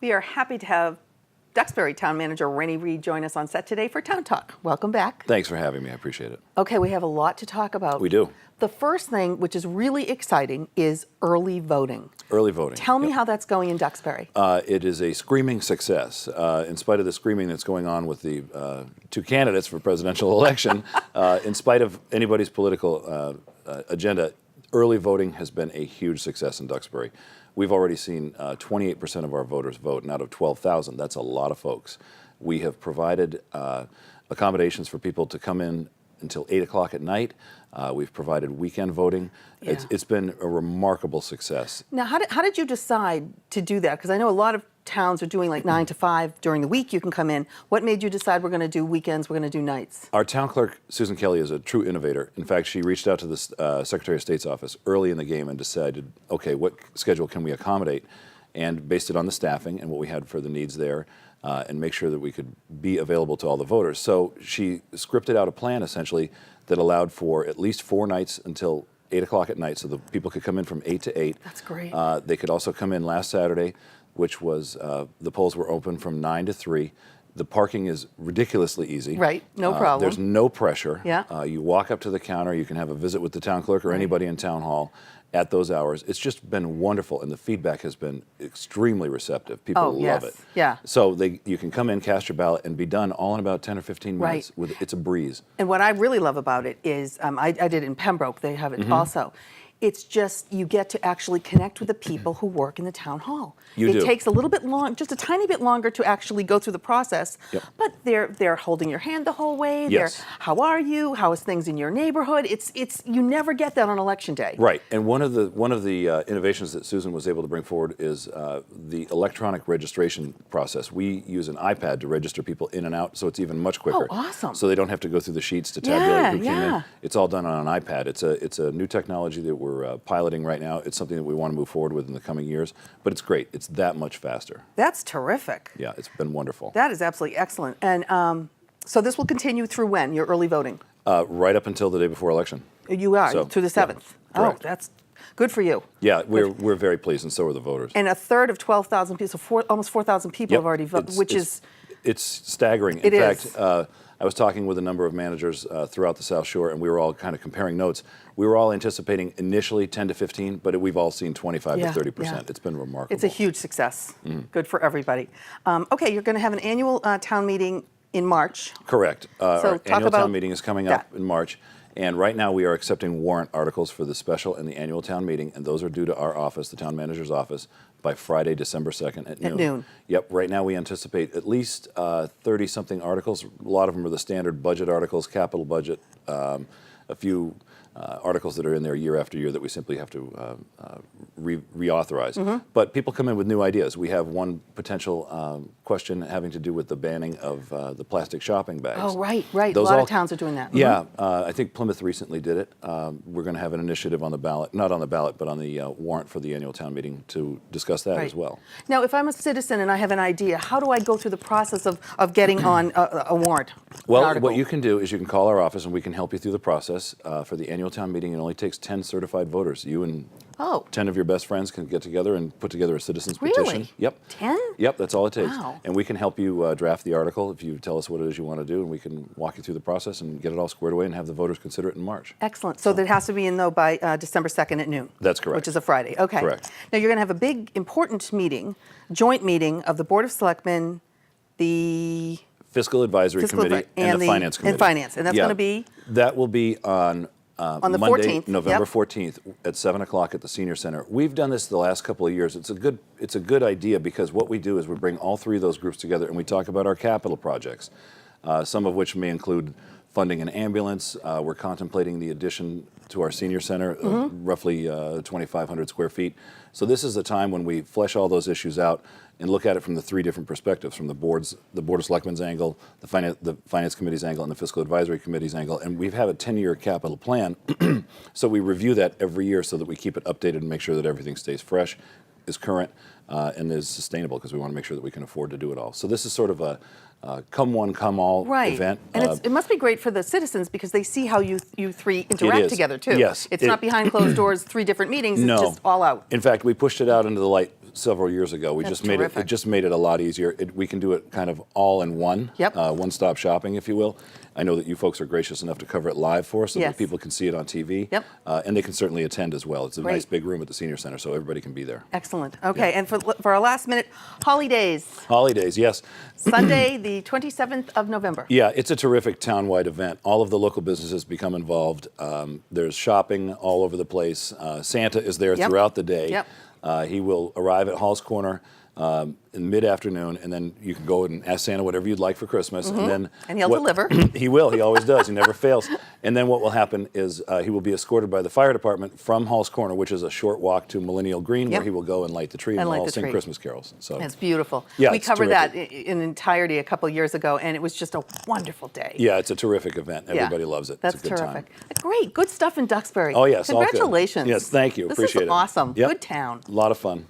We are happy to have Duxbury Town Manager Rennie Reed join us on set today for Town Talk. Welcome back. Thanks for having me. I appreciate it. Okay, we have a lot to talk about. We do. The first thing, which is really exciting, is early voting. Early voting. Tell me how that's going in Duxbury. It is a screaming success. In spite of the screaming that's going on with the two candidates for presidential election, in spite of anybody's political agenda, early voting has been a huge success in Duxbury. We've already seen 28% of our voters vote, and out of 12,000, that's a lot of folks. We have provided accommodations for people to come in until 8 o'clock at night. We've provided weekend voting. Yeah. It's been a remarkable success. Now, how did you decide to do that? Because I know a lot of towns are doing like 9 to 5 during the week. You can come in. What made you decide we're going to do weekends, we're going to do nights? Our town clerk, Susan Kelly, is a true innovator. In fact, she reached out to the Secretary of State's office early in the game and decided, okay, what schedule can we accommodate? And based it on the staffing and what we had for the needs there, and make sure that we could be available to all the voters. So she scripted out a plan, essentially, that allowed for at least 4 nights until 8 o'clock at night, so the people could come in from 8 to 8. That's great. They could also come in last Saturday, which was, the polls were open from 9 to 3. The parking is ridiculously easy. Right, no problem. There's no pressure. Yeah. You walk up to the counter, you can have a visit with the town clerk or anybody in town hall at those hours. It's just been wonderful, and the feedback has been extremely receptive. People love it. Yeah. So you can come in, cast your ballot, and be done all in about 10 or 15 minutes. Right. It's a breeze. And what I really love about it is, I did it in Pembroke, they have it also. It's just, you get to actually connect with the people who work in the town hall. You do. It takes a little bit long, just a tiny bit longer to actually go through the process, but they're holding your hand the whole way. Yes. They're, how are you? How is things in your neighborhood? It's you never get that on election day. Right, and one of the innovations that Susan was able to bring forward is the electronic registration process. We use an iPad to register people in and out, so it's even much quicker. Oh, awesome. So they don't have to go through the sheets to tabulate who came yeah. in. It's all done on an iPad. It's a new technology that we're piloting right now. It's something that we want to move forward with in the coming years, but it's great. It's that much faster. That's terrific. Yeah, it's been wonderful. That is absolutely excellent. And so this will continue through when, your early voting? Right up until the day before election. You are, So, through the 7th. yeah, correct. Oh, that's good for you. Yeah, we're very pleased, and so are the voters. And a third of 12,000 people, so almost 4,000 people have already voted, which is... It's staggering. It In is. fact, I was talking with a number of managers throughout the South Shore, and we were all kind of comparing notes. We were all anticipating initially 10 to 15, but we've all seen 25 to 30%. Yeah. It's been remarkable. It's a huge success. Good for everybody. Okay, you're going to have an annual town meeting in March. Correct. Our talk annual about town meeting is coming up in March, and right now we are accepting warrant articles for the special and the annual town meeting, and those are due to our office, the town manager's office, by Friday, December 2nd at noon. At noon. Yep, right now we anticipate at least 30-something articles. A lot of them are the standard budget articles, capital budget, a few articles that are in there year after year that we simply have to reauthorize. But people come in with new ideas. We have one potential question having to do with the banning of the plastic shopping bags. Oh, right. A Those lot of towns are doing that. Yeah, I think Plymouth recently did it. We're going to have an initiative on the ballot, not on the ballot, but on the warrant for the annual town meeting to discuss that as well. Now, if I'm a citizen and I have an idea, how do I go through the process of getting on a warrant? Well, what you can do is you can call our office and we can help you through the process. For the annual town meeting, it only takes 10 certified voters. You and 10 of your best friends can get together and put together a citizen's petition. Really? Yep. 10? Yep, that's all it takes. Wow. And we can help you draft the article if you tell us what it is you want to do, and we can walk you through the process and get it all squared away and have the voters consider it in March. Excellent. So that has to be in, though, by December 2nd at noon. That's correct. Which is a Friday. Okay. Correct. Now, you're going to have a big, important meeting, joint meeting of the Board of Selectmen, the Fiscal Advisory Committee and the Finance Committee. And Finance. And that's going to be? That will be on the Monday, 14th. November 14th at 7 o'clock at the Senior Center. We've done this the last couple of years. It's a good idea because what we do is we bring all three of those groups together and we talk about our capital projects, some of which may include funding an ambulance. We're contemplating the addition to our Senior Center, roughly 2,500 square feet. So this is a time when we flesh all those issues out and look at it from the three different perspectives, from the Board of Selectmen's angle, the Finance Committee's angle, and the Fiscal Advisory Committee's angle. And we've had a 10-year capital plan, so we review that every year so that we keep it updated and make sure that everything stays fresh, is current, and is sustainable, because we want to make sure that we can afford to do it all. So this is sort of a come one, come all event. And it must be great for the citizens because they see how you three interact together too. Yes. It's not behind closed doors, 3 different meetings, No. it's just all out. In fact, we pushed it out into the light several years ago. We That's just made it. terrific. It just made it a lot easier. We can do it kind of all in one. Yep. One-stop shopping, if you will. I know that you folks are gracious enough to cover it live for us so Yes. that people can see it on TV. Yep. And they can certainly attend as well. It's a Great. nice big room at the senior center, so everybody can be there. Excellent. Okay, and for our last minute, holidays. Holidays, yes. Sunday, the 27th of November. Yeah, it's a terrific town-wide event. All of the local businesses become involved. There's shopping all over the place. Santa is there Yep. throughout the day. Yep. He will arrive at Hall's Corner in mid-afternoon, and then you can go and ask Santa whatever you'd like for Christmas. And then And he'll deliver. He will. He always does. He never fails. And then what will happen is he will be escorted by the fire department from Hall's Corner, which is a short walk to Millennial Green, where Yep. he will go and light the tree And and light we'll all the sing tree. Christmas carols. So It's beautiful. Yeah, We it's covered terrific. that in entirety a couple of years ago, and it was just a wonderful day. yeah, it's a terrific event. Yeah. Everybody loves it. That's it's a good terrific. time. Great, good stuff in Duxbury. Oh yes, all good. Congratulations. Yes, thank you. This Appreciate is it. awesome. Yep. Good town. A lot of fun.